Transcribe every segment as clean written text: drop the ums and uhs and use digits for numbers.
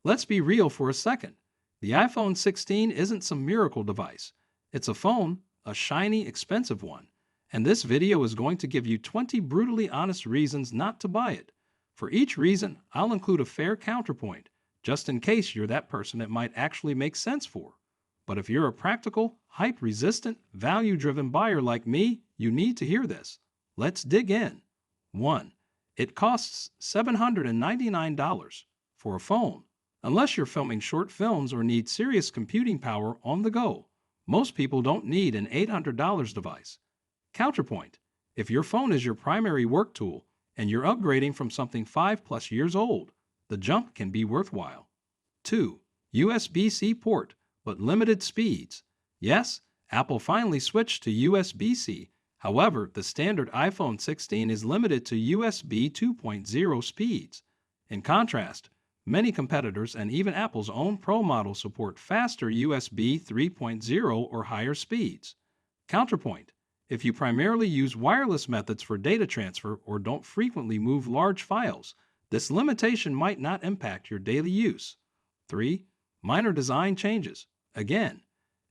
Let's be real for a second. The iPhone 16 isn't some miracle device. It's a phone, a shiny, expensive one. And this video is going to give you 20 brutally honest reasons not to buy it. For each reason, I'll include a fair counterpoint, just in case you're that person it might actually make sense for. But if you're a practical, hype-resistant, value-driven buyer like me, you need to hear this. Let's dig in. 1. It costs $799 for a phone. Unless you're filming short films or need serious computing power on the go, most people don't need an $800 device. Counterpoint. If your phone is your primary work tool and you're upgrading from something 5+ years old, the jump can be worthwhile. 2. USB-C port, but limited speeds. Yes, Apple finally switched to USB-C. However, the standard iPhone 16 is limited to USB 2.0 speeds. In contrast, many competitors and even Apple's own Pro model support faster USB 3.0 or higher speeds. Counterpoint. If you primarily use wireless methods for data transfer or don't frequently move large files, this limitation might not impact your daily use. 3. Minor design changes. Again,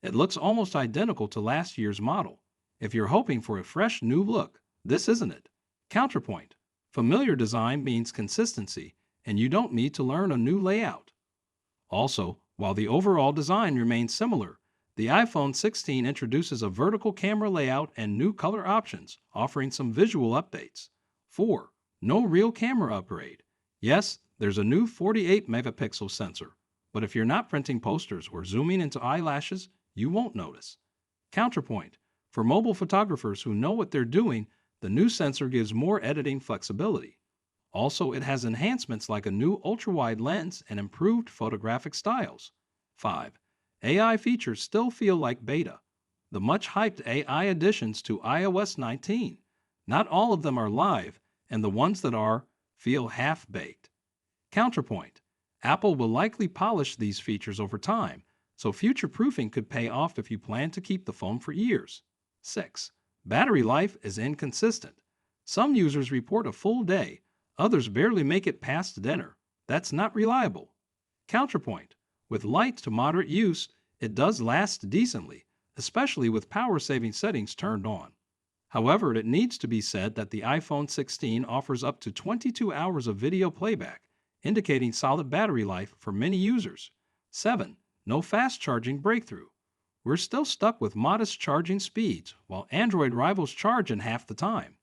it looks almost identical to last year's model. If you're hoping for a fresh new look, this isn't it. Counterpoint. Familiar design means consistency, and you don't need to learn a new layout. Also, while the overall design remains similar, the iPhone 16 introduces a vertical camera layout and new color options, offering some visual updates. 4. No real camera upgrade. Yes, there's a new 48-megapixel sensor, but if you're not printing posters or zooming into eyelashes, you won't notice. Counterpoint. For mobile photographers who know what they're doing, the new sensor gives more editing flexibility. Also, it has enhancements like a new ultra-wide lens and improved photographic styles. 5. AI features still feel like beta. The much-hyped AI additions to iOS 19. Not all of them are live, and the ones that are feel half-baked. Counterpoint. Apple will likely polish these features over time, so future-proofing could pay off if you plan to keep the phone for years. 6. Battery life is inconsistent. Some users report a full day, others barely make it past dinner. That's not reliable. Counterpoint. With light to moderate use, it does last decently, especially with power-saving settings turned on. However, it needs to be said that the iPhone 16 offers up to 22 hours of video playback, indicating solid battery life for many users. 7. No fast charging breakthrough. We're still stuck with modest charging speeds, while Android rivals charge in half the time.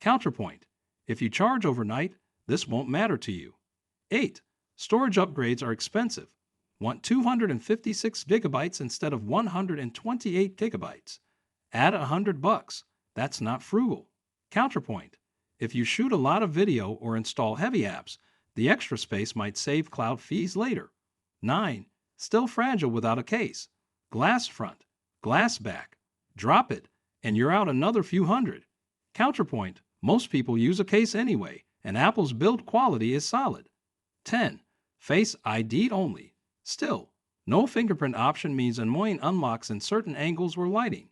Counterpoint. If you charge overnight, this won't matter to you. 8. Storage upgrades are expensive. Want 256 gigabytes instead of 128 gigabytes. Add $100. That's not frugal. Counterpoint. If you shoot a lot of video or install heavy apps, the extra space might save cloud fees later. 9. Still fragile without a case. Glass front, glass back. Drop it, and you're out another few hundred. Counterpoint. Most people use a case anyway, and Apple's build quality is solid. 10. Face ID'd only. Still, no fingerprint option means annoying unlocks in certain angles or lighting.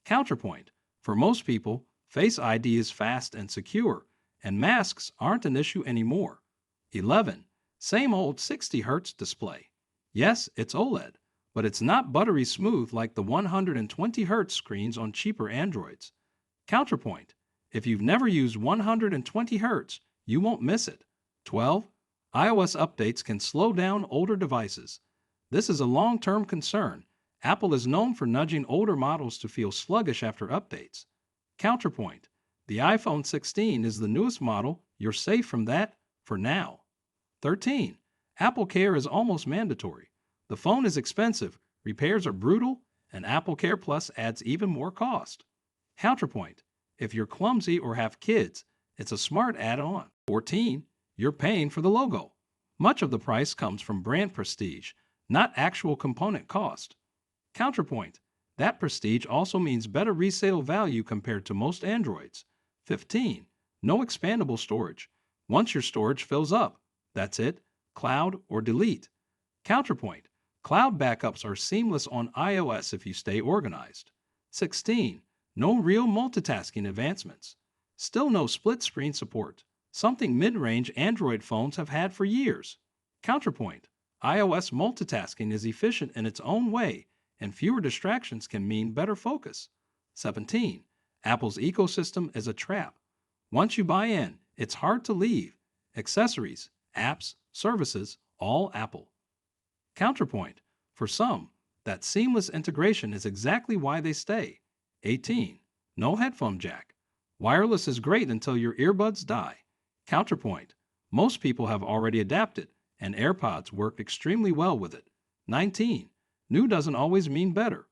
Counterpoint. For most people, Face ID is fast and secure, and masks aren't an issue anymore. 11. Same old 60 Hz display. Yes, it's OLED, but it's not buttery smooth like the 120 Hz screens on cheaper Androids. Counterpoint. If you've never used 120 Hz, you won't miss it. 12. iOS updates can slow down older devices. This is a long-term concern. Apple is known for nudging older models to feel sluggish after updates. Counterpoint. The iPhone 16 is the newest model. You're safe from that for now. 13. Apple Care is almost mandatory. The phone is expensive, repairs are brutal, and Apple Care Plus adds even more cost. Counterpoint. If you're clumsy or have kids, it's a smart add-on. 14. You're paying for the logo. Much of the price comes from brand prestige, not actual component cost. Counterpoint. That prestige also means better resale value compared to most Androids. 15. No expandable storage. Once your storage fills up, that's it, cloud or delete. Counterpoint. Cloud backups are seamless on iOS if you stay organized. 16. No real multitasking advancements. Still no split screen support, something mid-range Android phones have had for years. Counterpoint. iOS multitasking is efficient in its own way, and fewer distractions can mean better focus. 17. Apple's ecosystem is a trap. Once you buy in, it's hard to leave. Accessories, apps, services, all Apple. Counterpoint. For some, that seamless integration is exactly why they stay. 18. No headphone jack. Wireless is great until your earbuds die. Counterpoint. Most people have already adapted, and AirPods work extremely well with it. 19. New doesn't always mean better.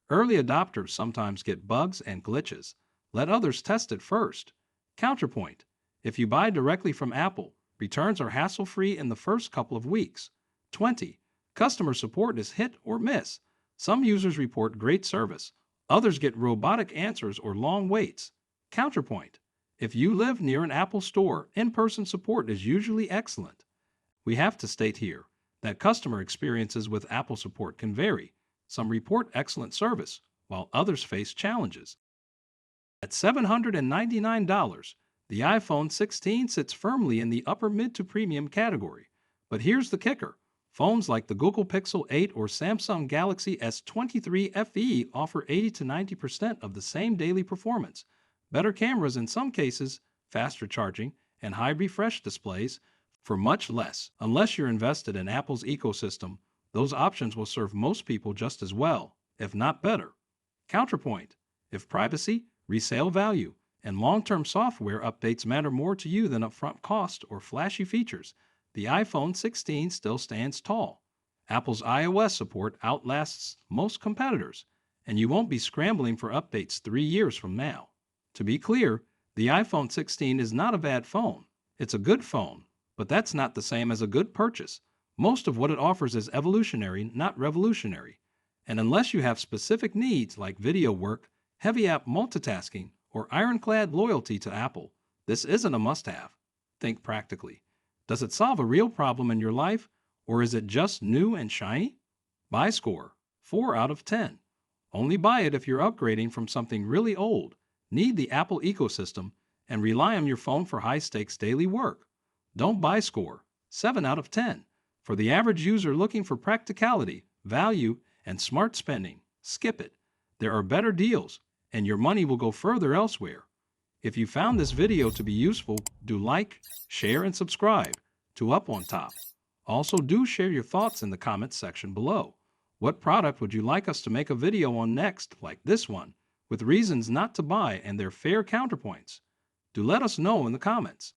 Early adopters sometimes get bugs and glitches. Let others test it first. Counterpoint. If you buy directly from Apple, returns are hassle-free in the first couple of weeks. 20. Customer support is hit or miss. Some users report great service. Others get robotic answers or long waits. Counterpoint. If you live near an Apple store, in-person support is usually excellent. We have to state here that customer experiences with Apple support can vary. Some report excellent service, while others face challenges. At $799, the iPhone 16 sits firmly in the upper mid to premium category. But here's the kicker. Phones like the Google Pixel 8 or Samsung Galaxy S23 FE offer 80 to 90% of the same daily performance, better cameras in some cases, faster charging, and high refresh displays for much less. Unless you're invested in Apple's ecosystem, those options will serve most people just as well, if not better. Counterpoint. If privacy, resale value, and long-term software updates matter more to you than upfront cost or flashy features, the iPhone 16 still stands tall. Apple's iOS support outlasts most competitors, and you won't be scrambling for updates 3 years from now. To be clear, the iPhone 16 is not a bad phone. It's a good phone, but that's not the same as a good purchase. Most of what it offers is evolutionary, not revolutionary. And unless you have specific needs like video work, heavy app multitasking, or ironclad loyalty to Apple, this isn't a must-have. Think practically. Does it solve a real problem in your life, or is it just new and shiny? Buy score, 4 out of 10. Only buy it if you're upgrading from something really old, need the Apple ecosystem, and rely on your phone for high-stakes daily work. Don't buy score, 7 out of 10. For the average user looking for practicality, value, and smart spending, skip it. There are better deals, and your money will go further elsewhere. If you found this video to be useful, do like, share, and subscribe to Up on Top. Also, do share your thoughts in the comments section below. What product would you like us to make a video on next, like this one, with reasons not to buy and their fair counterpoints? Do let us know in the comments.